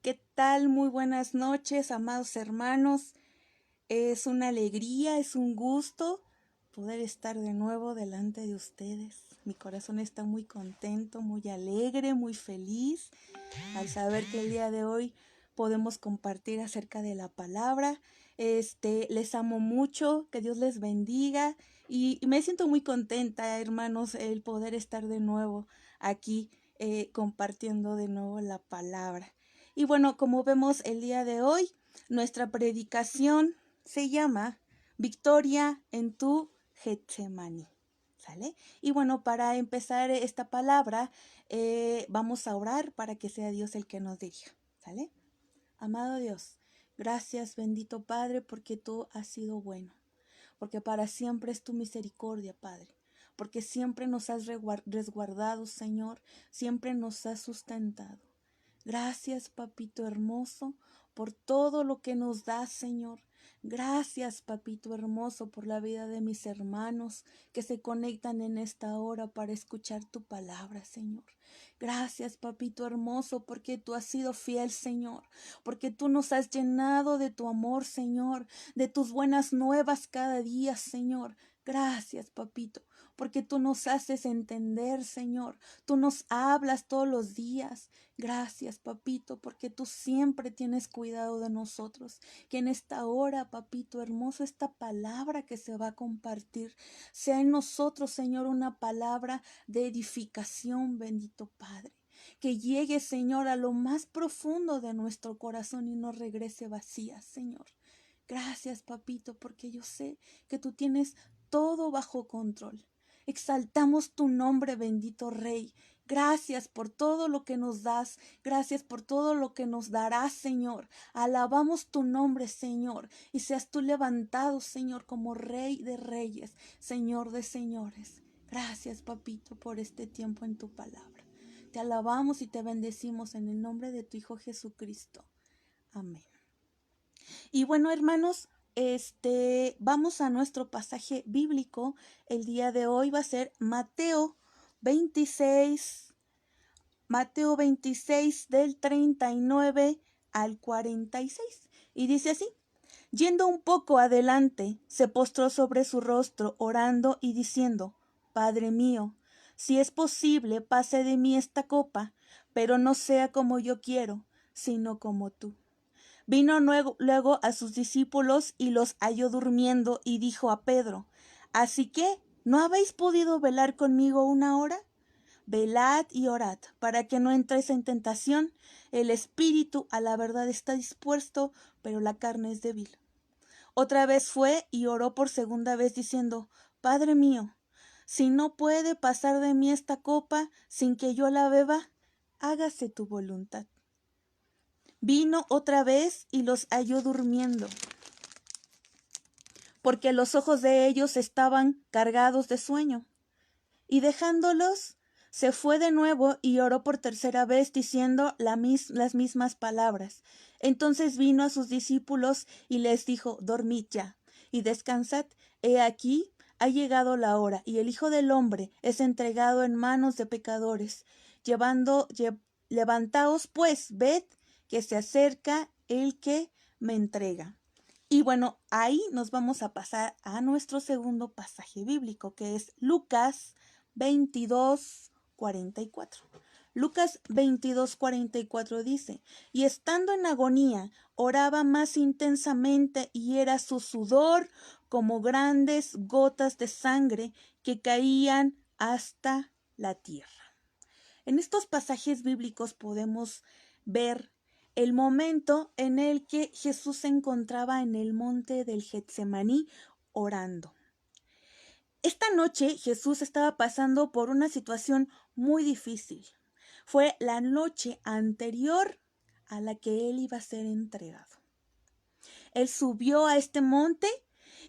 ¿Qué tal? Muy buenas noches, amados hermanos. Es una alegría, es un gusto poder estar de nuevo delante de ustedes. Mi corazón está muy contento, muy alegre, muy feliz al saber que el día de hoy podemos compartir acerca de la palabra. Les amo mucho, que Dios les bendiga y me siento muy contenta, hermanos, el poder estar de nuevo aquí compartiendo de nuevo la palabra. Y bueno, como vemos el día de hoy, nuestra predicación se llama Victoria en tu Getsemaní. ¿Sale? Y bueno, para empezar esta palabra, vamos a orar para que sea Dios el que nos dirija. ¿Sale? Amado Dios, gracias, bendito Padre, porque tú has sido bueno, porque para siempre es tu misericordia, Padre, porque siempre nos has resguardado, Señor, siempre nos has sustentado. Gracias, papito hermoso, por todo lo que nos das, Señor. Gracias, papito hermoso, por la vida de mis hermanos que se conectan en esta hora para escuchar tu palabra, Señor. Gracias, papito hermoso, porque tú has sido fiel, Señor, porque tú nos has llenado de tu amor, Señor, de tus buenas nuevas cada día, Señor. Gracias, papito, porque tú nos haces entender, Señor. Tú nos hablas todos los días. Gracias, papito, porque tú siempre tienes cuidado de nosotros. Que en esta hora, papito hermoso, esta palabra que se va a compartir sea en nosotros, Señor, una palabra de edificación, bendito Padre. Que llegue, Señor, a lo más profundo de nuestro corazón y no regrese vacía, Señor. Gracias, papito, porque yo sé que tú tienes todo bajo control. Exaltamos tu nombre, bendito Rey. Gracias por todo lo que nos das. Gracias por todo lo que nos darás, Señor. Alabamos tu nombre, Señor. Y seas tú levantado, Señor, como Rey de reyes, Señor de señores. Gracias, papito, por este tiempo en tu palabra. Te alabamos y te bendecimos en el nombre de tu Hijo Jesucristo. Amén. Y bueno, hermanos, vamos a nuestro pasaje bíblico. El día de hoy va a ser Mateo 26 del 39 al 46. Y dice así: yendo un poco adelante, se postró sobre su rostro, orando y diciendo: Padre mío, si es posible, pase de mí esta copa, pero no sea como yo quiero, sino como tú. Vino luego a sus discípulos y los halló durmiendo y dijo a Pedro: Así que, ¿no habéis podido velar conmigo una hora? Velad y orad, para que no entréis en tentación. El espíritu a la verdad está dispuesto, pero la carne es débil. Otra vez fue y oró por segunda vez diciendo: Padre mío, si no puede pasar de mí esta copa sin que yo la beba, hágase tu voluntad. Vino otra vez y los halló durmiendo, porque los ojos de ellos estaban cargados de sueño. Y dejándolos, se fue de nuevo y oró por tercera vez, diciendo las mismas palabras. Entonces vino a sus discípulos y les dijo: Dormid ya y descansad. He aquí, ha llegado la hora, y el Hijo del Hombre es entregado en manos de pecadores. Levantaos pues, ved que se acerca el que me entrega. Y bueno, ahí nos vamos a pasar a nuestro segundo pasaje bíblico, que es Lucas 22:44. Lucas 22:44 dice: y estando en agonía, oraba más intensamente, y era su sudor como grandes gotas de sangre que caían hasta la tierra. En estos pasajes bíblicos podemos ver el momento en el que Jesús se encontraba en el monte del Getsemaní orando. Esta noche Jesús estaba pasando por una situación muy difícil. Fue la noche anterior a la que él iba a ser entregado. Él subió a este monte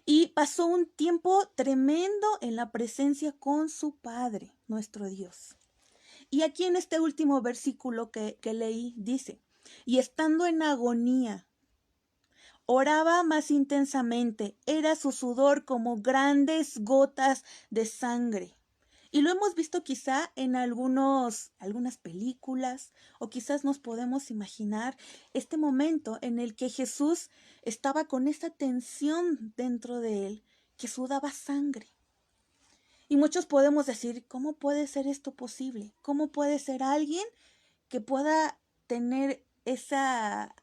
y pasó un tiempo tremendo en la presencia con su Padre, nuestro Dios. Y aquí en este último versículo que leí dice: y estando en agonía, oraba más intensamente, era su sudor como grandes gotas de sangre. Y lo hemos visto quizá en algunas películas, o quizás nos podemos imaginar este momento en el que Jesús estaba con esa tensión dentro de él, que sudaba sangre. Y muchos podemos decir, ¿cómo puede ser esto posible? ¿Cómo puede ser alguien que pueda tener esa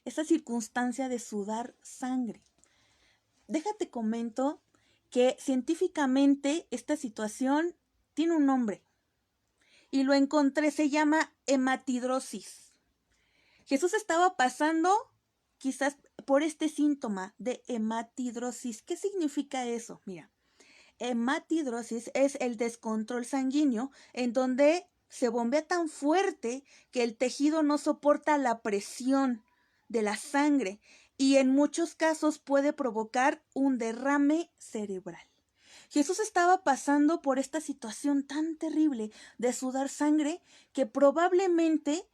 circunstancia de sudar sangre? Déjate comento que científicamente esta situación tiene un nombre y lo encontré, se llama hematidrosis. Jesús estaba pasando quizás por este síntoma de hematidrosis. ¿Qué significa eso? Mira, hematidrosis es el descontrol sanguíneo en donde se bombea tan fuerte que el tejido no soporta la presión de la sangre y en muchos casos puede provocar un derrame cerebral. Jesús estaba pasando por esta situación tan terrible de sudar sangre que probablemente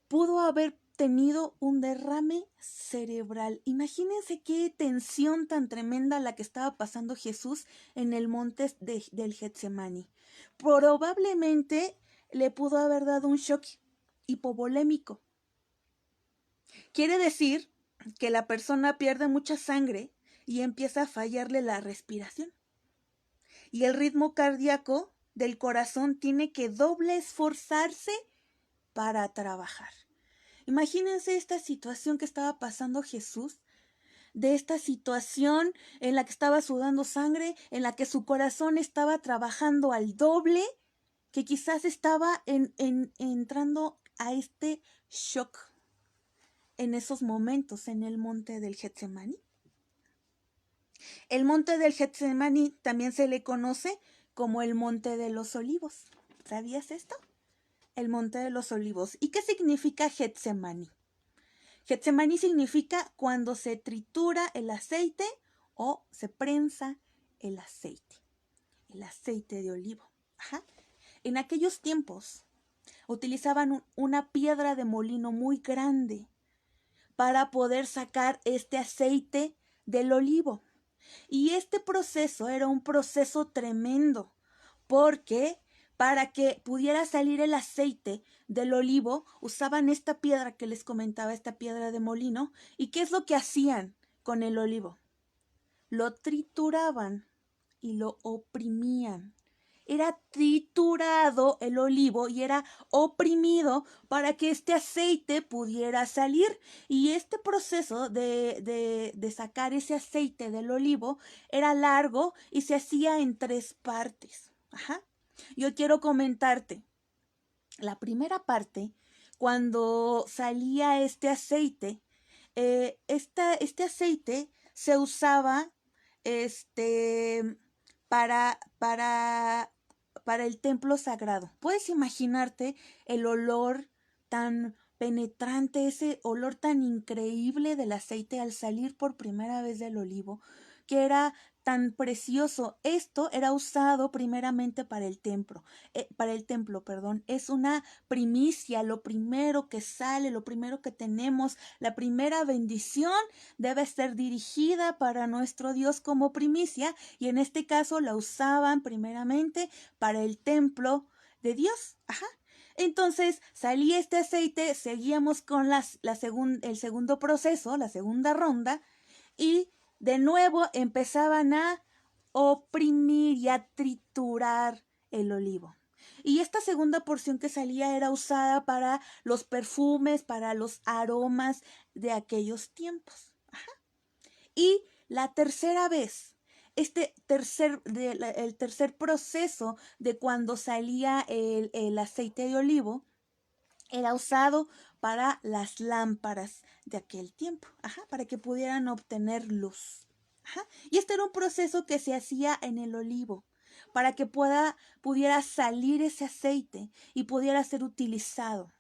pudo haber tenido un derrame cerebral. Imagínense qué tensión tan tremenda la que estaba pasando Jesús en el monte del Getsemaní. Probablemente le pudo haber dado un shock hipovolémico. Quiere decir que la persona pierde mucha sangre y empieza a fallarle la respiración. Y el ritmo cardíaco del corazón tiene que doble esforzarse para trabajar. Imagínense esta situación que estaba pasando Jesús, de esta situación en la que estaba sudando sangre, en la que su corazón estaba trabajando al doble, que quizás estaba entrando a este shock en esos momentos en el monte del Getsemaní. El monte del Getsemaní también se le conoce como el monte de los olivos. ¿Sabías esto? El monte de los olivos. ¿Y qué significa Getsemaní? Getsemaní significa cuando se tritura el aceite o se prensa el aceite de olivo. Ajá. En aquellos tiempos utilizaban una piedra de molino muy grande para poder sacar este aceite del olivo. Y este proceso era un proceso tremendo, porque para que pudiera salir el aceite del olivo, usaban esta piedra que les comentaba, esta piedra de molino. ¿Y qué es lo que hacían con el olivo? Lo trituraban y lo oprimían. Era triturado el olivo y era oprimido para que este aceite pudiera salir. Y este proceso de sacar ese aceite del olivo era largo y se hacía en 3 partes. Ajá. Yo quiero comentarte. La primera parte, cuando salía este aceite, este aceite se usaba para, para, para el templo sagrado. ¿Puedes imaginarte el olor tan penetrante, ese olor tan increíble del aceite al salir por primera vez del olivo, que era tan precioso? Esto era usado primeramente para el templo, perdón. Es una primicia, lo primero que sale, lo primero que tenemos, la primera bendición debe ser dirigida para nuestro Dios como primicia, y en este caso la usaban primeramente para el templo de Dios. Ajá. Entonces salía este aceite, seguíamos con el segundo proceso, la segunda ronda, y de nuevo empezaban a oprimir y a triturar el olivo. Y esta segunda porción que salía era usada para los perfumes, para los aromas de aquellos tiempos. Ajá. Y la tercera vez, el tercer proceso de cuando salía el aceite de olivo, era usado para las lámparas de aquel tiempo, ajá, para que pudieran obtener luz. Ajá. Y este era un proceso que se hacía en el olivo, para que pudiera salir ese aceite y pudiera ser utilizado,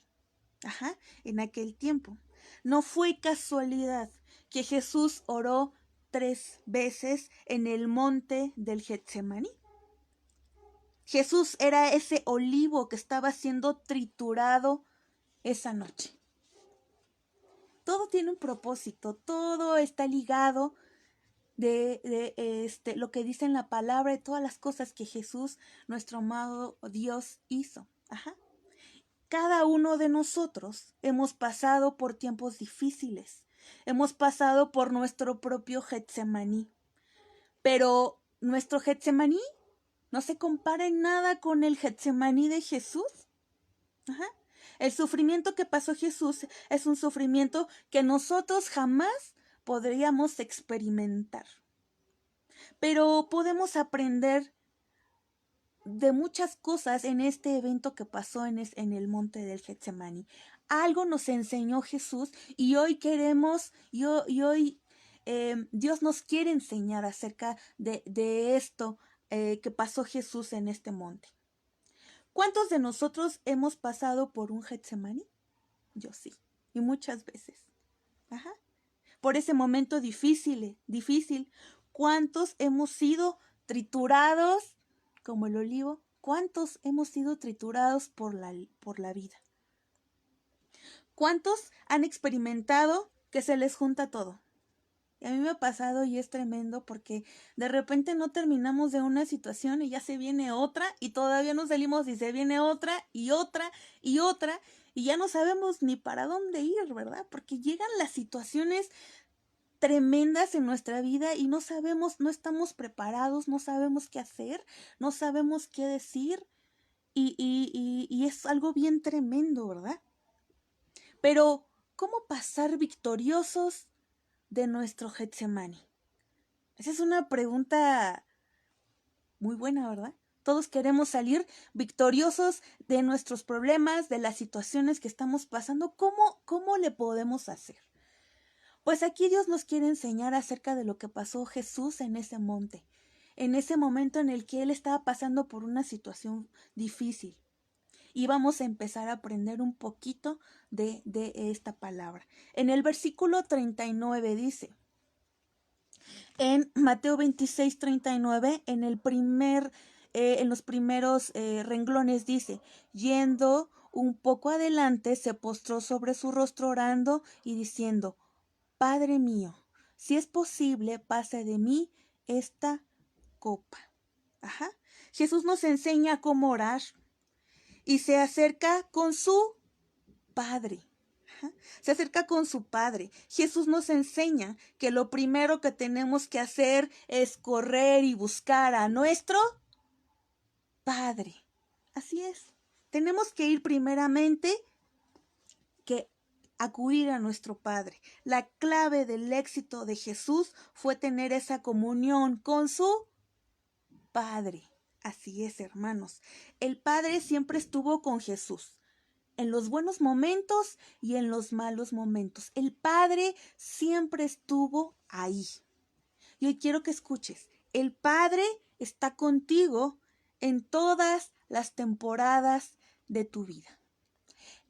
ajá, en aquel tiempo. No fue casualidad que Jesús oró 3 veces en el monte del Getsemaní. Jesús era ese olivo que estaba siendo triturado esa noche. Todo tiene un propósito, todo está ligado de lo que dice en la palabra, de todas las cosas que Jesús, nuestro amado Dios, hizo. Ajá. Cada uno de nosotros hemos pasado por tiempos difíciles, hemos pasado por nuestro propio Getsemaní, pero nuestro Getsemaní no se compara en nada con el Getsemaní de Jesús. Ajá. El sufrimiento que pasó Jesús es un sufrimiento que nosotros jamás podríamos experimentar. Pero podemos aprender de muchas cosas en este evento que pasó en el monte del Getsemaní. Algo nos enseñó Jesús y hoy queremos, Dios nos quiere enseñar acerca de esto que pasó Jesús en este monte. ¿Cuántos de nosotros hemos pasado por un Getsemaní? Yo sí, y muchas veces. Ajá. Por ese momento difícil. ¿Cuántos hemos sido triturados como el olivo? ¿Cuántos hemos sido triturados por la vida? ¿Cuántos han experimentado que se les junta todo? Y a mí me ha pasado y es tremendo porque de repente no terminamos de una situación y ya se viene otra y todavía no salimos y se viene otra y otra y otra y ya no sabemos ni para dónde ir, ¿verdad? Porque llegan las situaciones tremendas en nuestra vida y no sabemos, no estamos preparados, no sabemos qué hacer, no sabemos qué decir y es algo bien tremendo, ¿verdad? Pero, ¿cómo pasar victoriosos de nuestro Getsemaní? Esa es una pregunta muy buena, ¿verdad? Todos queremos salir victoriosos de nuestros problemas, de las situaciones que estamos pasando. ¿Cómo le podemos hacer? Pues aquí Dios nos quiere enseñar acerca de lo que pasó Jesús en ese monte, en ese momento en el que Él estaba pasando por una situación difícil. Y vamos a empezar a aprender un poquito de esta palabra. En el versículo 39 dice, en Mateo 26, 39, en los primeros renglones dice, yendo un poco adelante, se postró sobre su rostro orando y diciendo, Padre mío, si es posible, pase de mí esta copa. Ajá. Jesús nos enseña cómo orar y se acerca con su Padre. Ajá. Se acerca con su Padre. Jesús nos enseña que lo primero que tenemos que hacer es correr y buscar a nuestro Padre. Así es. Tenemos que ir primeramente que acudir a nuestro Padre. La clave del éxito de Jesús fue tener esa comunión con su Padre. Así es, hermanos. El Padre siempre estuvo con Jesús, en los buenos momentos y en los malos momentos. El Padre siempre estuvo ahí. Y hoy quiero que escuches, el Padre está contigo en todas las temporadas de tu vida.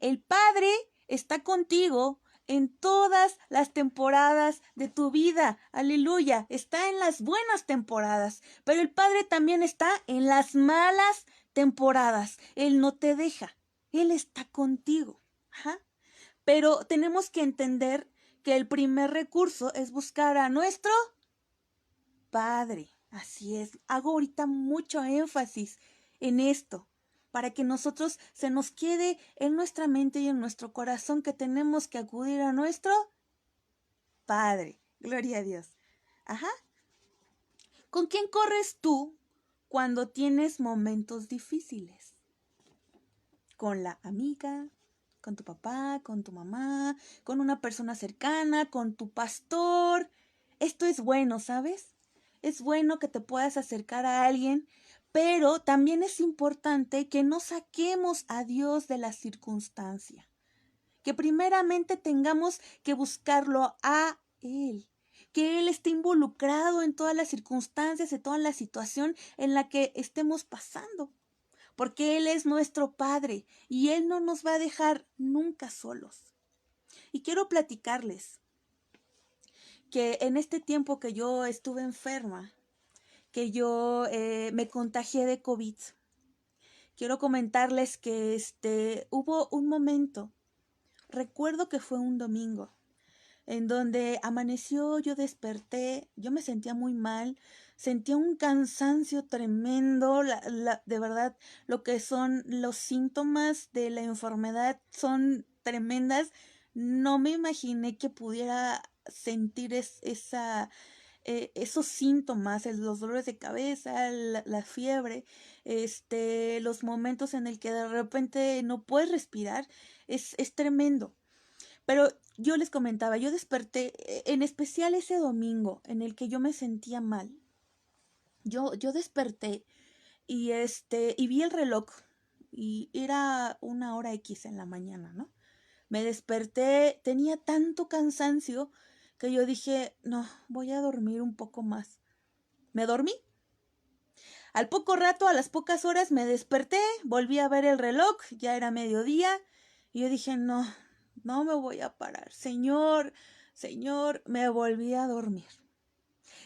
El Padre está contigo en todas las temporadas de tu vida. Aleluya. Está en las buenas temporadas, pero el Padre también está en las malas temporadas. Él no te deja. Él está contigo. Ajá. Pero tenemos que entender que el primer recurso es buscar a nuestro Padre. Así es. Hago ahorita mucho énfasis en esto, para que nosotros se nos quede en nuestra mente y en nuestro corazón que tenemos que acudir a nuestro Padre. Gloria a Dios. Ajá. ¿Con quién corres tú cuando tienes momentos difíciles? ¿Con la amiga? ¿Con tu papá? ¿Con tu mamá? ¿Con una persona cercana? ¿Con tu pastor? Esto es bueno, ¿sabes? Es bueno que te puedas acercar a alguien, pero también es importante que no saquemos a Dios de la circunstancia, que primeramente tengamos que buscarlo a Él, que Él esté involucrado en todas las circunstancias, en toda la situación en la que estemos pasando, porque Él es nuestro Padre y Él no nos va a dejar nunca solos. Y quiero platicarles que en este tiempo que yo estuve enferma, que yo me contagié de COVID, quiero comentarles que hubo un momento, recuerdo que fue un domingo, en donde amaneció, yo desperté, yo me sentía muy mal, sentía un cansancio tremendo, de verdad, lo que son los síntomas de la enfermedad son tremendas. No me imaginé que pudiera sentir esos síntomas, los dolores de cabeza, la fiebre, los momentos en el que de repente no puedes respirar, es tremendo. Pero yo les comentaba, yo desperté, en especial ese domingo en el que yo me sentía mal. Yo desperté y vi el reloj y era 1 hora X en la mañana, ¿no? Me desperté, tenía tanto cansancio que yo dije, no, voy a dormir un poco más. Me dormí. Al poco rato, a las pocas horas, me desperté, volví a ver el reloj, ya era mediodía, y yo dije, no, no me voy a parar. Señor, Señor, me volví a dormir.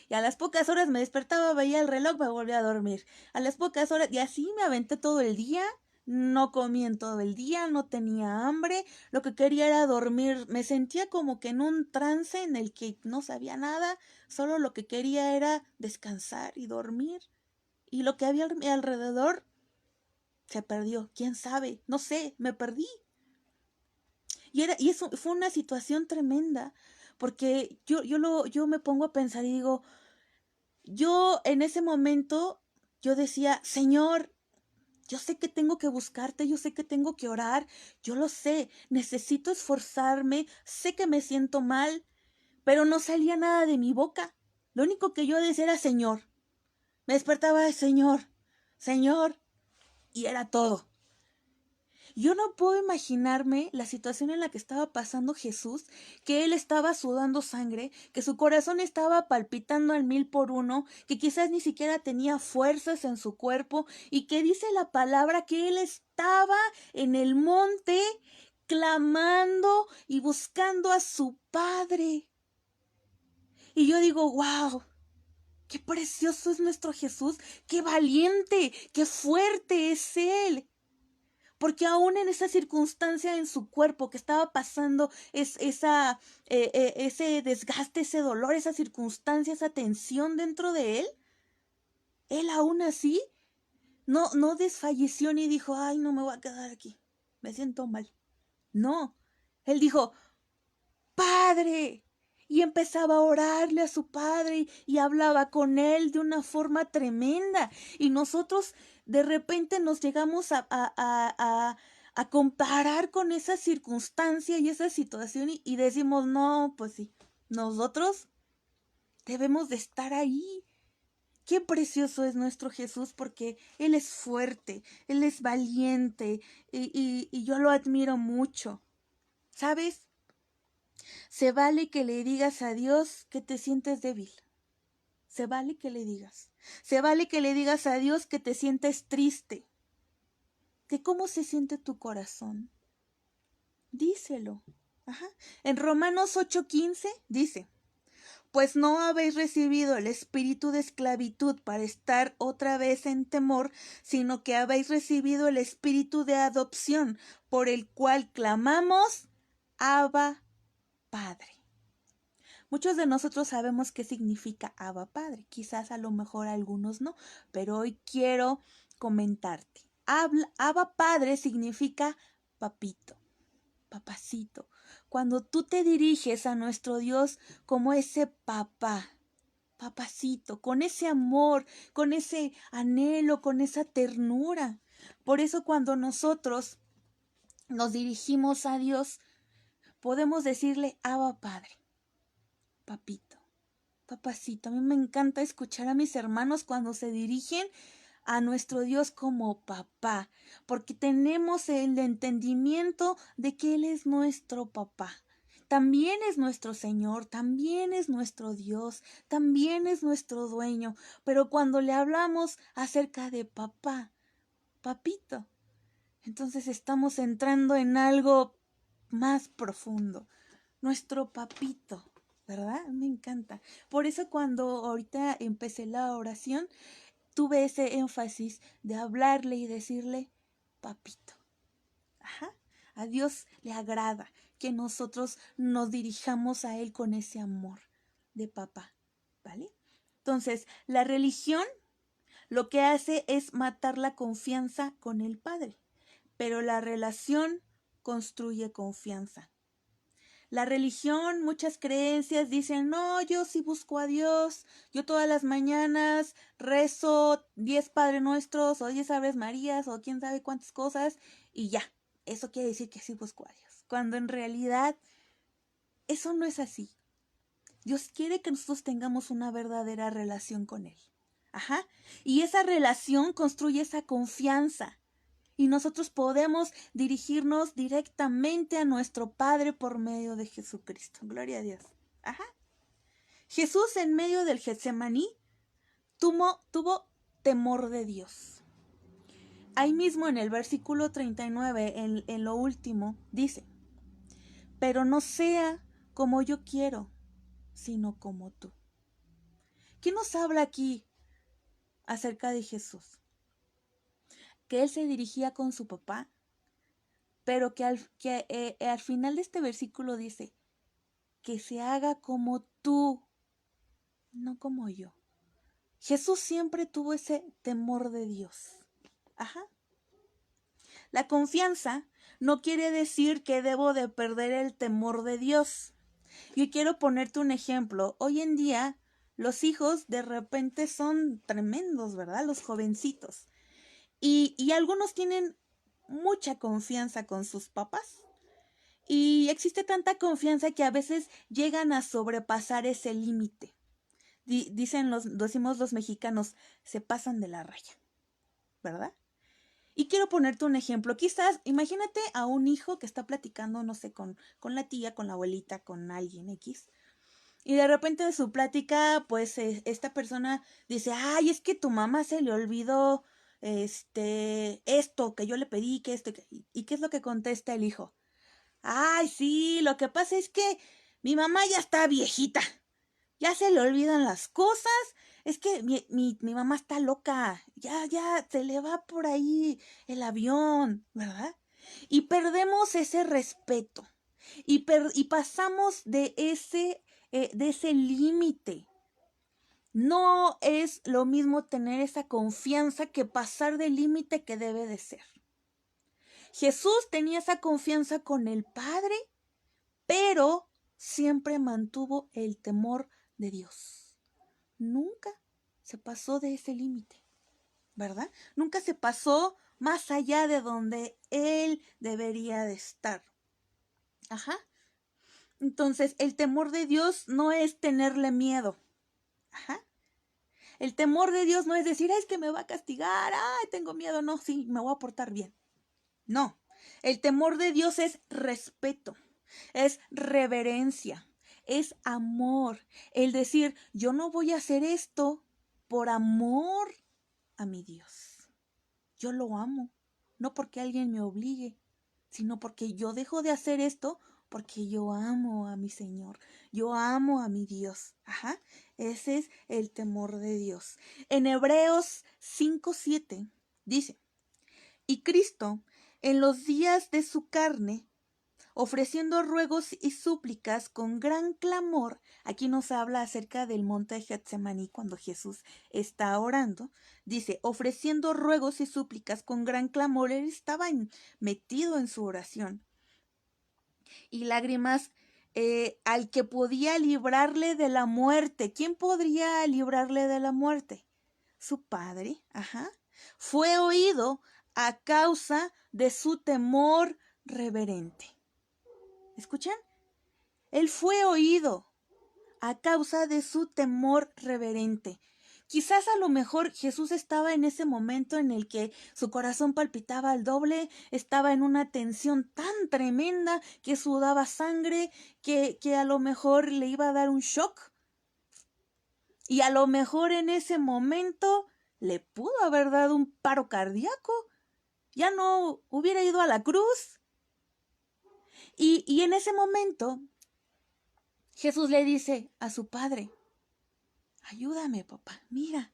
Y a las pocas horas me despertaba, veía el reloj, me volví a dormir. A las pocas horas, y así me aventé todo el día. No comí en todo el día, no tenía hambre, lo que quería era dormir. Me sentía como que en un trance en el que no sabía nada, solo lo que quería era descansar y dormir. Y lo que había a mi alrededor se perdió. ¿Quién sabe? No sé, me perdí. Y eso fue una situación tremenda, porque yo me pongo a pensar y digo, yo en ese momento, yo decía, Señor, yo sé que tengo que buscarte, yo sé que tengo que orar, yo lo sé, necesito esforzarme, sé que me siento mal, pero no salía nada de mi boca. Lo único que yo decía era Señor. Me despertaba, Señor, Señor, y era todo. Yo no puedo imaginarme la situación en la que estaba pasando Jesús, que él estaba sudando sangre, que su corazón estaba palpitando al 1000 por 1, que quizás ni siquiera tenía fuerzas en su cuerpo y que dice la palabra que él estaba en el monte clamando y buscando a su Padre. Y yo digo, wow, qué precioso es nuestro Jesús, qué valiente, qué fuerte es Él. Porque aún en esa circunstancia en su cuerpo que estaba pasando ese desgaste, ese dolor, esa circunstancia, esa tensión dentro de él aún así no desfalleció ni dijo, ay, no me voy a quedar aquí, me siento mal. No, él dijo, Padre. Y empezaba a orarle a su padre y hablaba con él de una forma tremenda. Y nosotros de repente nos llegamos a comparar con esa circunstancia y esa situación y decimos, no, pues sí, nosotros debemos de estar ahí. Qué precioso es nuestro Jesús porque Él es fuerte, Él es valiente y yo lo admiro mucho. ¿Sabes? Se vale que le digas a Dios que te sientes débil. Se vale que le digas. Se vale que le digas a Dios que te sientes triste. ¿De cómo se siente tu corazón? Díselo. Ajá. En Romanos 8:15 dice, pues no habéis recibido el espíritu de esclavitud para estar otra vez en temor, sino que habéis recibido el espíritu de adopción, por el cual clamamos, Abba, Padre. Muchos de nosotros sabemos qué significa Abba Padre, quizás a lo mejor algunos no, pero hoy quiero comentarte. Abba Padre significa papito, papacito. Cuando tú te diriges a nuestro Dios como ese papá, papacito, con ese amor, con ese anhelo, con esa ternura. Por eso cuando nosotros nos dirigimos a Dios, podemos decirle Abba Padre, papito. Papacito, a mí me encanta escuchar a mis hermanos cuando se dirigen a nuestro Dios como papá, porque tenemos el entendimiento de que Él es nuestro papá. También es nuestro Señor, también es nuestro Dios, también es nuestro dueño, pero cuando le hablamos acerca de papá, papito, entonces estamos entrando en algo más profundo, nuestro papito. ¿Verdad? Me encanta. Por eso cuando ahorita empecé la oración, tuve ese énfasis de hablarle y decirle, papito. Ajá. A Dios le agrada que nosotros nos dirijamos a Él con ese amor de papá, ¿vale? Entonces, la religión lo que hace es matar la confianza con el Padre, pero la relación construye confianza. La religión, muchas creencias dicen, no, yo sí busco a Dios, yo todas las mañanas rezo 10 Padre Nuestros o 10 Aves Marías o quién sabe cuántas cosas y ya, eso quiere decir que sí busco a Dios. Cuando en realidad eso no es así. Dios quiere que nosotros tengamos una verdadera relación con Él. Ajá. Y esa relación construye esa confianza. Y nosotros podemos dirigirnos directamente a nuestro Padre por medio de Jesucristo. Gloria a Dios. Ajá. Jesús en medio del Getsemaní tuvo temor de Dios. Ahí mismo en el versículo 39, en lo último, dice, pero no sea como yo quiero, sino como tú. ¿Qué nos habla aquí acerca de Jesús? Que Él se dirigía con su papá, pero que al final de este versículo dice, que se haga como tú, no como yo. Jesús siempre tuvo ese temor de Dios. Ajá. La confianza no quiere decir que debo de perder el temor de Dios. Yo quiero ponerte un ejemplo. Hoy en día los hijos de repente son tremendos, ¿verdad? Los jovencitos. Y algunos tienen mucha confianza con sus papás. Y existe tanta confianza que a veces llegan a sobrepasar ese límite. Decimos los mexicanos, se pasan de la raya, ¿verdad? Y quiero ponerte un ejemplo. Quizás, imagínate a un hijo que está platicando, no sé, con la tía, con la abuelita, con alguien X. Y de repente de su plática, pues esta persona dice, ay, es que tu mamá se le olvidó esto que yo le pedí, que esto. ¿Y qué es lo que contesta el hijo? Ay, sí, lo que pasa es que mi mamá ya está viejita. Ya se le olvidan las cosas. Es que mi mamá está loca. Ya se le va por ahí el avión, ¿verdad? Y perdemos ese respeto. Y pasamos de ese límite. No es lo mismo tener esa confianza que pasar del límite que debe de ser. Jesús tenía esa confianza con el Padre, pero siempre mantuvo el temor de Dios. Nunca se pasó de ese límite, ¿verdad? Nunca se pasó más allá de donde Él debería de estar. Ajá. Entonces, el temor de Dios no es tenerle miedo. Ajá. El temor de Dios no es decir, es que me va a castigar, ay, tengo miedo. No, sí, me voy a portar bien. No. El temor de Dios es respeto, es reverencia, es amor. El decir, yo no voy a hacer esto por amor a mi Dios. Yo lo amo, no porque alguien me obligue, sino porque yo dejo de hacer esto porque yo amo a mi Señor, yo amo a mi Dios. Ajá, ese es el temor de Dios. En Hebreos 5:7 dice, y Cristo en los días de su carne, ofreciendo ruegos y súplicas con gran clamor. Aquí nos habla acerca del monte de Getsemaní cuando Jesús está orando. Dice, ofreciendo ruegos y súplicas con gran clamor, él estaba metido en su oración. Y lágrimas al que podía librarle de la muerte. ¿Quién podría librarle de la muerte? Su Padre, ajá. Fue oído a causa de su temor reverente. ¿Escuchan? Él fue oído a causa de su temor reverente. Quizás a lo mejor Jesús estaba en ese momento en el que su corazón palpitaba al doble, estaba en una tensión tan tremenda que sudaba sangre, que a lo mejor le iba a dar un shock. Y a lo mejor en ese momento le pudo haber dado un paro cardíaco. Ya no hubiera ido a la cruz. Y en ese momento Jesús le dice a su padre, ayúdame, papá, mira,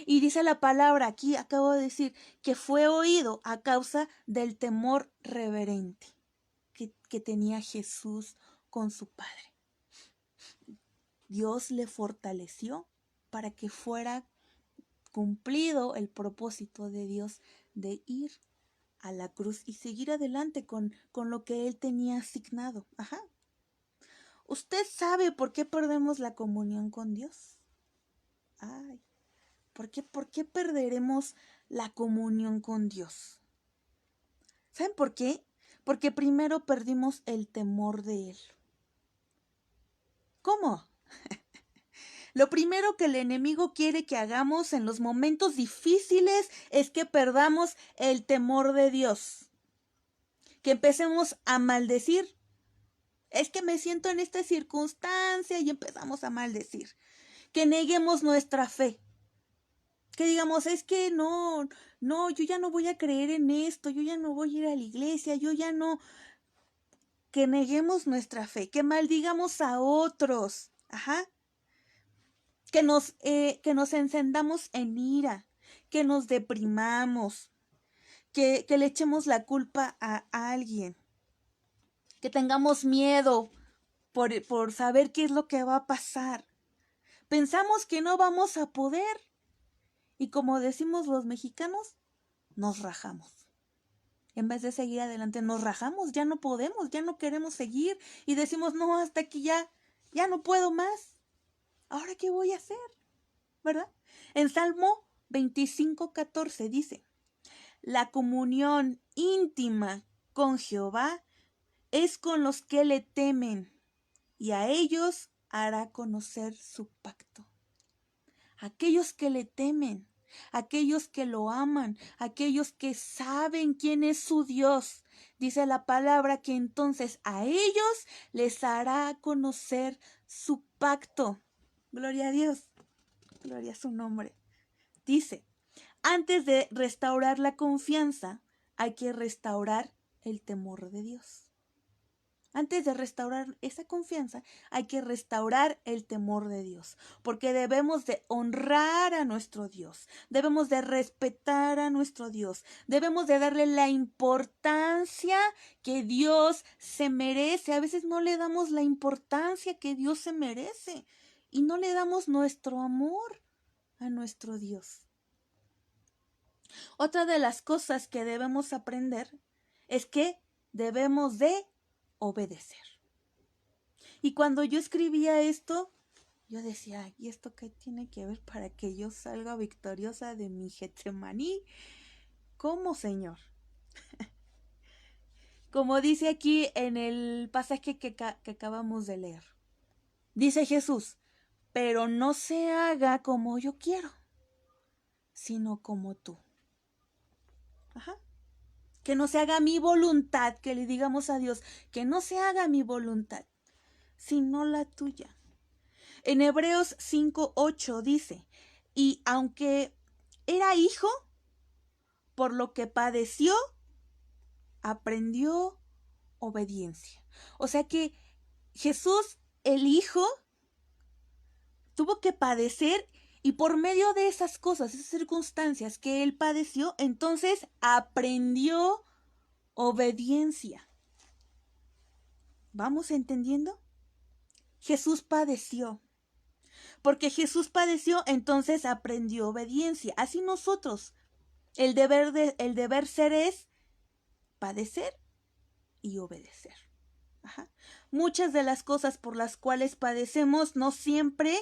Y dice la palabra, aquí acabo de decir, que fue oído a causa del temor reverente que tenía Jesús con su Padre. Dios le fortaleció para que fuera cumplido el propósito de Dios de ir a la cruz y seguir adelante con lo que Él tenía asignado. Ajá. ¿Usted sabe por qué perdemos la comunión con Dios? Ay, ¿por qué perderemos la comunión con Dios? ¿Saben por qué? Porque primero perdimos el temor de Él. ¿Cómo? Lo primero que el enemigo quiere que hagamos en los momentos difíciles es que perdamos el temor de Dios. Que empecemos a maldecir. Es que me siento en esta circunstancia y empezamos a maldecir. Que neguemos nuestra fe. Que digamos, es que no, yo ya no voy a creer en esto, yo ya no voy a ir a la iglesia, yo ya no. Que neguemos nuestra fe, que maldigamos a otros. Ajá. Que nos encendamos en ira, que nos deprimamos, que le echemos la culpa a alguien, que tengamos miedo por saber qué es lo que va a pasar. Pensamos que no vamos a poder y como decimos los mexicanos, nos rajamos. En vez de seguir adelante, nos rajamos, ya no podemos, ya no queremos seguir y decimos, no, hasta aquí ya no puedo más. ¿Ahora qué voy a hacer? ¿Verdad? En Salmo 25:14 dice, la comunión íntima con Jehová es con los que le temen y a ellos hará conocer su pacto. Aquellos que le temen, aquellos que lo aman, aquellos que saben quién es su Dios. Dice la palabra que entonces a ellos les hará conocer su pacto. Gloria a Dios. Gloria a su nombre. Dice, antes de restaurar la confianza, hay que restaurar el temor de Dios. Antes de restaurar esa confianza, hay que restaurar el temor de Dios, porque debemos de honrar a nuestro Dios, debemos de respetar a nuestro Dios, debemos de darle la importancia que Dios se merece. A veces no le damos la importancia que Dios se merece y no le damos nuestro amor a nuestro Dios. Otra de las cosas que debemos aprender es que debemos de obedecer. Y cuando yo escribía esto, yo decía, ¿y esto qué tiene que ver para que yo salga victoriosa de mi Getsemaní? ¿Cómo, Señor? Como dice aquí en el pasaje que acabamos de leer. Dice Jesús, pero no se haga como yo quiero, sino como tú. Ajá. Que no se haga mi voluntad, que le digamos a Dios, que no se haga mi voluntad, sino la tuya. En Hebreos 5:8 dice, y aunque era hijo, por lo que padeció, aprendió obediencia. O sea que Jesús, el Hijo, tuvo que padecer y por medio de esas cosas, esas circunstancias que él padeció, entonces aprendió obediencia. ¿Vamos entendiendo? Jesús padeció. Porque Jesús padeció, entonces aprendió obediencia. Así nosotros, el deber ser es padecer y obedecer. Ajá. Muchas de las cosas por las cuales padecemos no siempre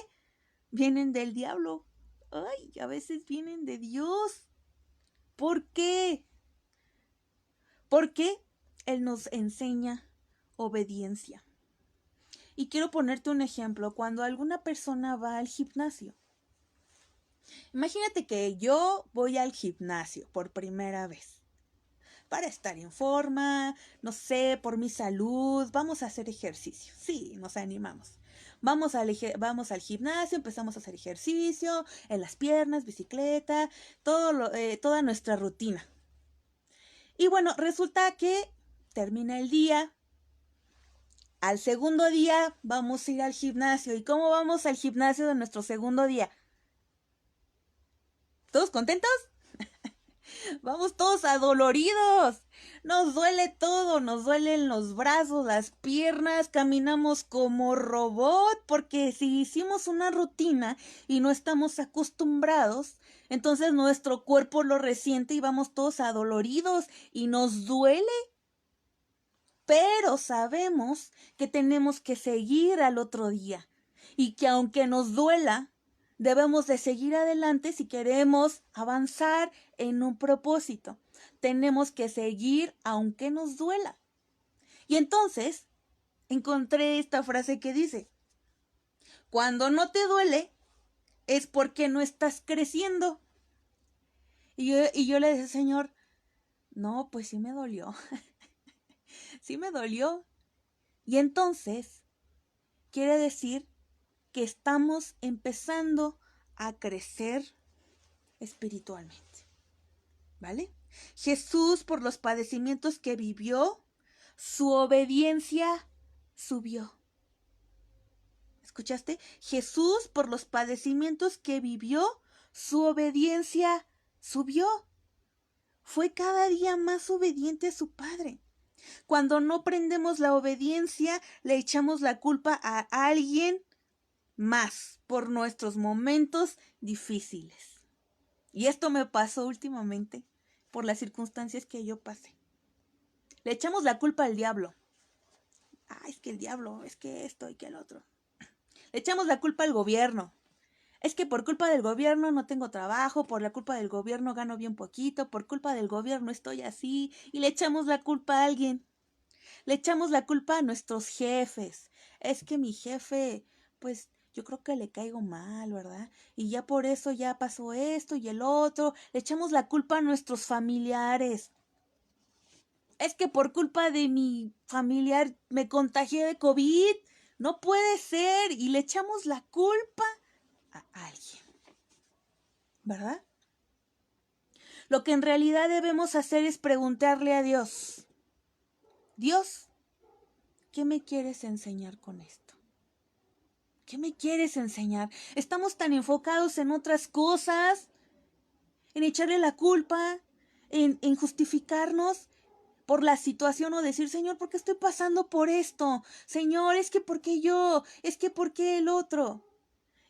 vienen del diablo. Ay, a veces vienen de Dios. ¿Por qué? Porque Él nos enseña obediencia. Y quiero ponerte un ejemplo. Cuando alguna persona va al gimnasio. Imagínate que yo voy al gimnasio por primera vez. Para estar en forma, no sé, por mi salud, vamos a hacer ejercicio. Sí, nos animamos. Vamos al gimnasio, empezamos a hacer ejercicio, en las piernas, bicicleta, toda nuestra rutina. Y bueno, resulta que termina el día. Al segundo día vamos a ir al gimnasio. ¿Y cómo vamos al gimnasio de nuestro segundo día? ¿Todos contentos? Vamos todos adoloridos. Nos duele todo, nos duelen los brazos, las piernas, caminamos como robot, porque si hicimos una rutina y no estamos acostumbrados, entonces nuestro cuerpo lo resiente y vamos todos adoloridos y nos duele. Pero sabemos que tenemos que seguir al otro día y que aunque nos duela, debemos de seguir adelante si queremos avanzar en un propósito. Tenemos que seguir aunque nos duela. Y entonces encontré esta frase que dice, cuando no te duele es porque no estás creciendo. Y yo le decía, Señor, no, pues sí me dolió. Sí me dolió. Y entonces quiere decir que estamos empezando a crecer espiritualmente. ¿Vale? Jesús, por los padecimientos que vivió, su obediencia subió. ¿Escuchaste? Jesús, por los padecimientos que vivió, su obediencia subió. Fue cada día más obediente a su Padre. Cuando no prendemos la obediencia, le echamos la culpa a alguien más por nuestros momentos difíciles. Y esto me pasó últimamente por las circunstancias que yo pasé. Le echamos la culpa al diablo. Es que el diablo, es que esto y que el otro. Le echamos la culpa al gobierno. Es que por culpa del gobierno no tengo trabajo, por la culpa del gobierno gano bien poquito, por culpa del gobierno estoy así, y le echamos la culpa a alguien. Le echamos la culpa a nuestros jefes. Es que mi jefe, pues yo creo que le caigo mal, ¿verdad? Y ya por eso ya pasó esto y el otro. Le echamos la culpa a nuestros familiares. Es que por culpa de mi familiar me contagié de COVID. No puede ser. Y le echamos la culpa a alguien, ¿verdad? Lo que en realidad debemos hacer es preguntarle a Dios, Dios, ¿qué me quieres enseñar con esto? ¿Qué me quieres enseñar? Estamos tan enfocados en otras cosas, en echarle la culpa, en justificarnos por la situación o decir, Señor, ¿por qué estoy pasando por esto? Señor, es que ¿por qué yo? Es que ¿por qué el otro?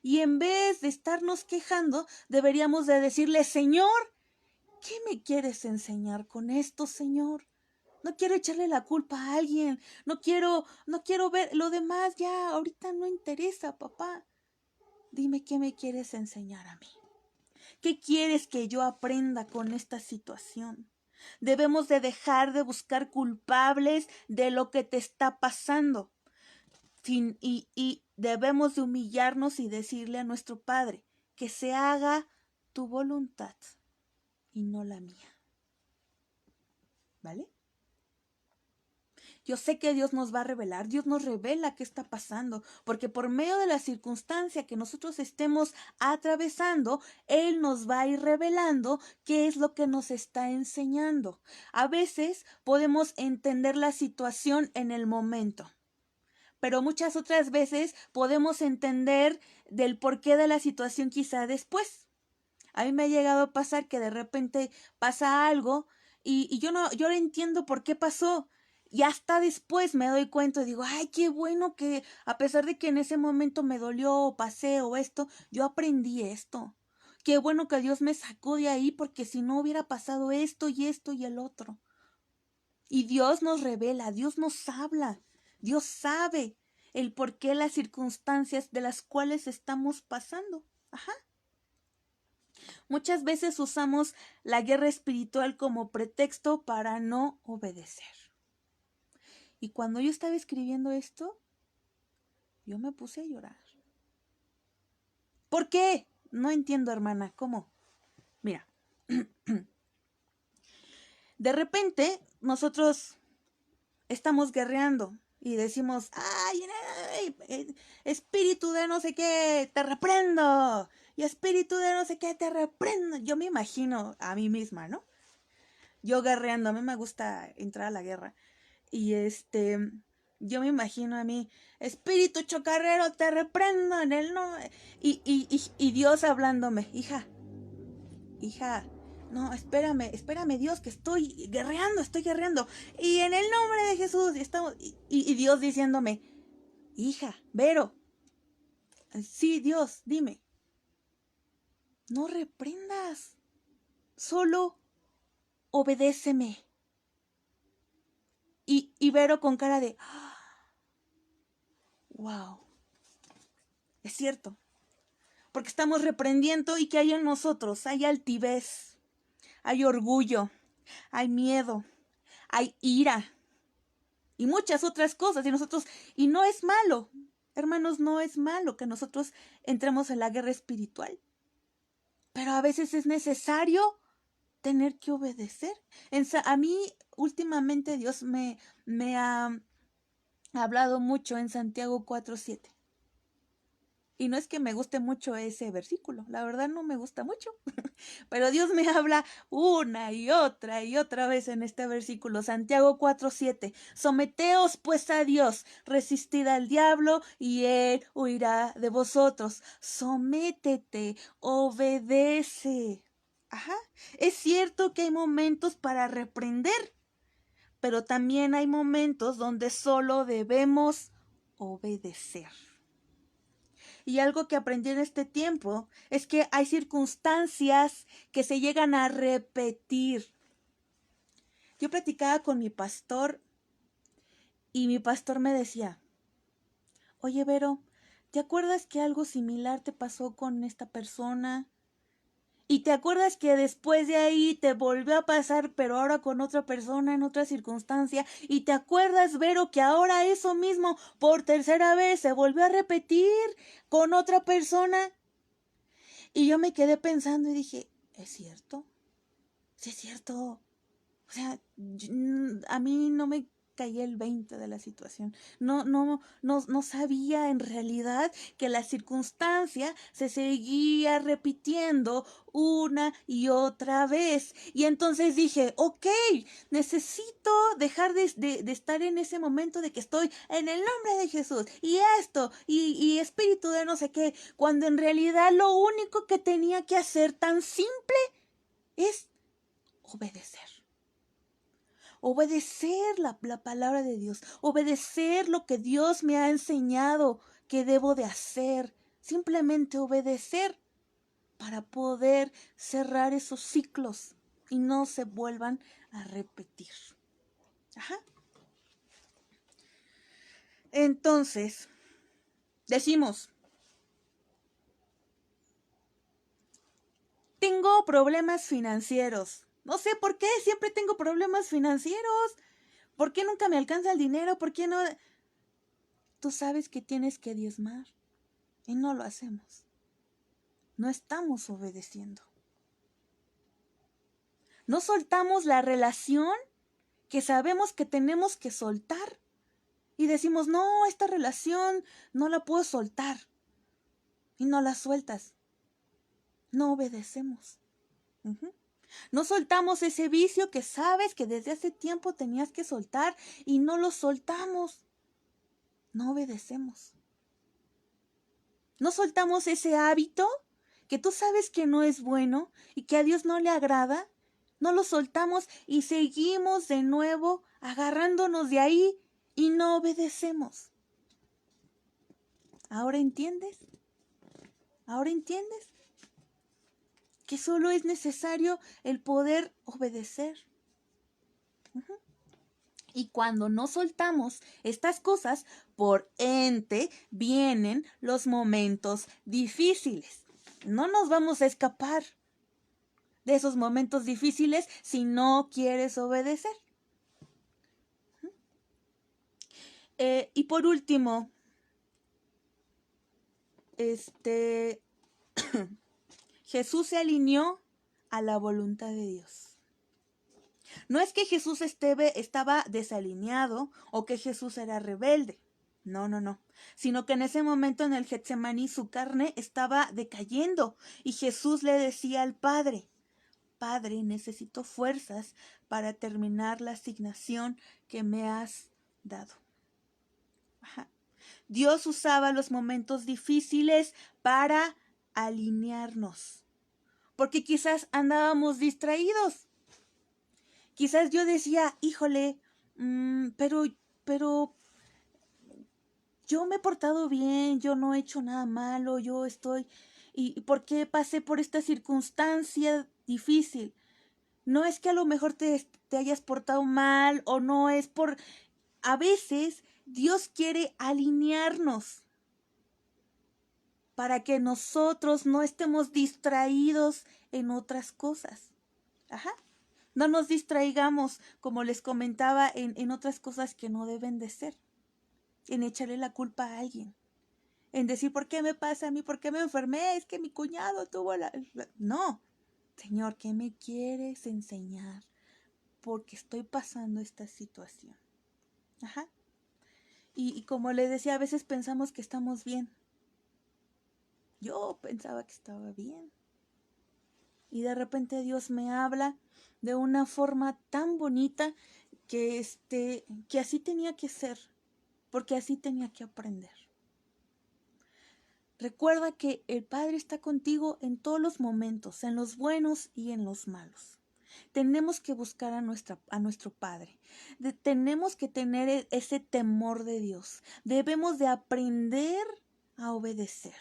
Y en vez de estarnos quejando, deberíamos de decirle, Señor, ¿qué me quieres enseñar con esto, Señor? No quiero echarle la culpa a alguien, no quiero ver lo demás, ya ahorita no interesa, papá. Dime qué me quieres enseñar a mí. ¿Qué quieres que yo aprenda con esta situación? Debemos de dejar de buscar culpables de lo que te está pasando. Y debemos de humillarnos y decirle a nuestro Padre que se haga tu voluntad y no la mía. ¿Vale? Yo sé que Dios nos va a revelar, Dios nos revela qué está pasando, porque por medio de la circunstancia que nosotros estemos atravesando, Él nos va a ir revelando qué es lo que nos está enseñando. A veces podemos entender la situación en el momento, pero muchas otras veces podemos entender del porqué de la situación quizá después. A mí me ha llegado a pasar que de repente pasa algo y yo no entiendo por qué pasó. Y hasta después me doy cuenta y digo, ay, qué bueno que a pesar de que en ese momento me dolió o pasé o esto, yo aprendí esto. Qué bueno que Dios me sacó de ahí porque si no hubiera pasado esto y el otro. Y Dios nos revela, Dios nos habla, Dios sabe el por qué las circunstancias de las cuales estamos pasando. Ajá. Muchas veces usamos la guerra espiritual como pretexto para no obedecer. Y cuando yo estaba escribiendo esto, yo me puse a llorar. ¿Por qué? No entiendo, hermana. ¿Cómo? Mira, de repente nosotros estamos guerreando y decimos, ay, espíritu de no sé qué, te reprendo. Y espíritu de no sé qué, te reprendo. Yo me imagino a mí misma, ¿no? Yo guerreando, a mí me gusta entrar a la guerra. Y yo me imagino a mí, espíritu chocarrero, te reprendo en el nombre. Y Dios hablándome, hija, hija, no, espérame Dios, que estoy guerreando. Y en el nombre de Jesús, y Dios diciéndome, hija, Vero, sí, Dios, dime, no reprendas, solo obedéceme. Y Vero con cara de, wow, es cierto, porque estamos reprendiendo y que hay en nosotros, hay altivez, hay orgullo, hay miedo, hay ira y muchas otras cosas. Y no es malo, hermanos, no es malo que nosotros entremos en la guerra espiritual, pero a veces es necesario tener que obedecer. A mí últimamente Dios me ha hablado mucho en Santiago 4:7. Y no es que me guste mucho ese versículo, la verdad no me gusta mucho, pero Dios me habla una y otra vez en este versículo, Santiago 4:7. Someteos pues a Dios, resistid al diablo y él huirá de vosotros. Sométete, obedece. Ajá. Es cierto que hay momentos para reprender, pero también hay momentos donde solo debemos obedecer. Y algo que aprendí en este tiempo es que hay circunstancias que se llegan a repetir. Yo platicaba con mi pastor y mi pastor me decía, oye Vero, ¿te acuerdas que algo similar te pasó con esta persona? Y te acuerdas que después de ahí te volvió a pasar, pero ahora con otra persona, en otra circunstancia. Y te acuerdas, Vero, que ahora eso mismo por tercera vez se volvió a repetir con otra persona. Y yo me quedé pensando y dije, ¿es cierto? Sí, es cierto. O sea, a mí no me caía el 20 de la situación. No sabía en realidad que la circunstancia se seguía repitiendo una y otra vez. Y entonces dije, ok, necesito dejar de estar en ese momento de que estoy en el nombre de Jesús y esto y espíritu de no sé qué, cuando en realidad lo único que tenía que hacer tan simple es obedecer. Obedecer la palabra de Dios, obedecer lo que Dios me ha enseñado que debo de hacer, simplemente obedecer para poder cerrar esos ciclos y no se vuelvan a repetir. Ajá. Entonces, decimos, tengo problemas financieros. No sé por qué siempre tengo problemas financieros. ¿Por qué nunca me alcanza el dinero? ¿Por qué no? Tú sabes que tienes que diezmar y no lo hacemos. No estamos obedeciendo. No soltamos la relación que sabemos que tenemos que soltar. Y decimos, no, esta relación no la puedo soltar. Y no la sueltas. No obedecemos. No soltamos ese vicio que sabes que desde hace tiempo tenías que soltar y no lo soltamos. No obedecemos. No soltamos ese hábito que tú sabes que no es bueno y que a Dios no le agrada. No lo soltamos y seguimos de nuevo agarrándonos de ahí y no obedecemos. ¿Ahora entiendes? ¿Ahora entiendes? Que solo es necesario el poder obedecer. Y cuando no soltamos estas cosas, por ente vienen los momentos difíciles. No nos vamos a escapar de esos momentos difíciles si no quieres obedecer. Y por último, Jesús se alineó a la voluntad de Dios. No es que Jesús estaba desalineado o que Jesús era rebelde. No. Sino que en ese momento en el Getsemaní su carne estaba decayendo y Jesús le decía al Padre, Padre, necesito fuerzas para terminar la asignación que me has dado. Ajá. Dios usaba los momentos difíciles para alinearnos. porque quizás andábamos distraídos. Quizás yo decía, híjole, pero yo me he portado bien, yo no he hecho nada malo, yo estoy... ¿Y por qué pasé por esta circunstancia difícil? No es que a lo mejor te hayas portado mal o no es por... A veces Dios quiere alinearnos para que nosotros no estemos distraídos en otras cosas. Ajá. No nos distraigamos, como les comentaba, en otras cosas que no deben de ser. En echarle la culpa a alguien. En decir, ¿por qué me pasa a mí? ¿Por qué me enfermé? Es que mi cuñado tuvo No. Señor, ¿qué me quieres enseñar? Porque estoy pasando esta situación. Ajá. Y como les decía, a veces pensamos que estamos bien. Yo pensaba que estaba bien. Y de repente Dios me habla de una forma tan bonita que así tenía que ser, porque así tenía que aprender. Recuerda que el Padre está contigo en todos los momentos, en los buenos y en los malos. Tenemos que buscar a nuestro Padre. Tenemos que tener ese temor de Dios. Debemos de aprender a obedecer,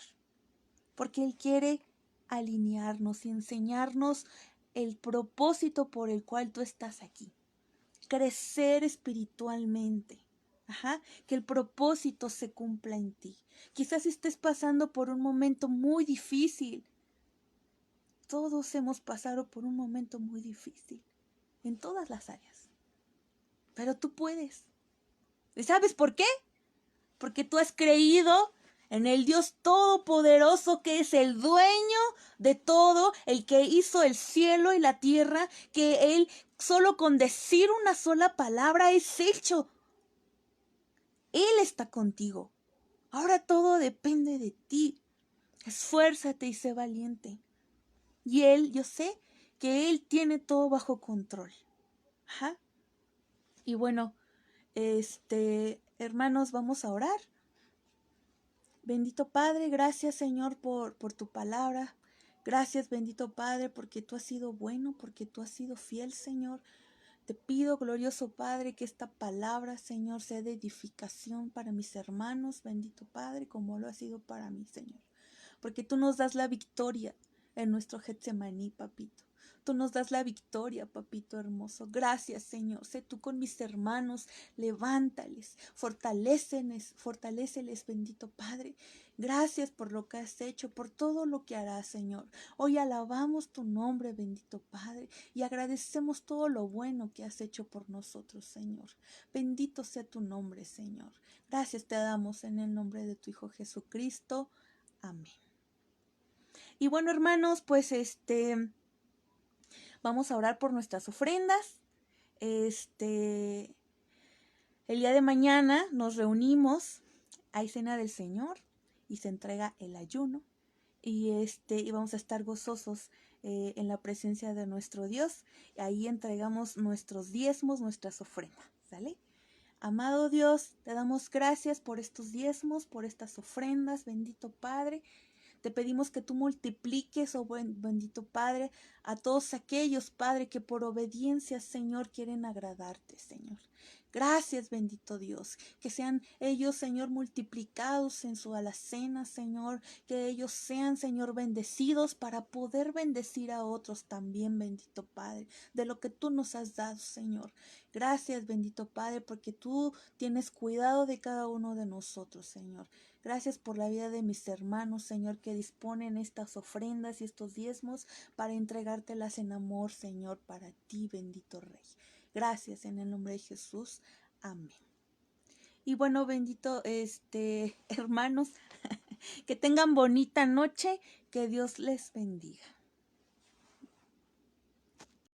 porque Él quiere alinearnos y enseñarnos el propósito por el cual tú estás aquí. Crecer espiritualmente. Ajá, que el propósito se cumpla en ti. Quizás estés pasando por un momento muy difícil. Todos hemos pasado por un momento muy difícil, en todas las áreas. Pero tú puedes. ¿Y sabes por qué? Porque tú has creído en el Dios Todopoderoso, que es el dueño de todo, el que hizo el cielo y la tierra, que Él solo con decir una sola palabra es hecho. Él está contigo. Ahora todo depende de ti. Esfuérzate y sé valiente. Y yo sé que Él tiene todo bajo control. Ajá. Y bueno, hermanos, vamos a orar. Bendito Padre, gracias Señor por tu palabra. Gracias, bendito Padre, porque tú has sido bueno, porque tú has sido fiel, Señor. Te pido, glorioso Padre, que esta palabra, Señor, sea de edificación para mis hermanos, bendito Padre, como lo ha sido para mí, Señor. Porque tú nos das la victoria en nuestro Getsemaní, papito. Tú nos das la victoria, papito hermoso. Gracias, Señor. Sé tú con mis hermanos. Levántales, fortaléceles, bendito Padre. Gracias por lo que has hecho, por todo lo que harás, Señor. Hoy alabamos tu nombre, bendito Padre, y agradecemos todo lo bueno que has hecho por nosotros, Señor. Bendito sea tu nombre, Señor. Gracias te damos en el nombre de tu Hijo Jesucristo. Amén. Y bueno, hermanos, pues vamos a orar por nuestras ofrendas. El día de mañana nos reunimos, hay cena del Señor y se entrega el ayuno. Y vamos a estar gozosos en la presencia de nuestro Dios. Ahí entregamos nuestros diezmos, nuestras ofrendas, ¿sale? Amado Dios, te damos gracias por estos diezmos, por estas ofrendas, bendito Padre. Te pedimos que tú multipliques, oh bendito Padre, a todos aquellos, Padre, que por obediencia, Señor, quieren agradarte, Señor. Gracias, bendito Dios. Que sean ellos, Señor, multiplicados en su alacena, Señor. Que ellos sean, Señor, bendecidos para poder bendecir a otros también, bendito Padre, de lo que tú nos has dado, Señor. Gracias, bendito Padre, porque tú tienes cuidado de cada uno de nosotros, Señor. Gracias por la vida de mis hermanos, Señor, que disponen estas ofrendas y estos diezmos para entregártelas en amor, Señor, para ti, bendito Rey. Gracias en el nombre de Jesús. Amén. Y bueno, bendito hermanos, que tengan bonita noche, que Dios les bendiga.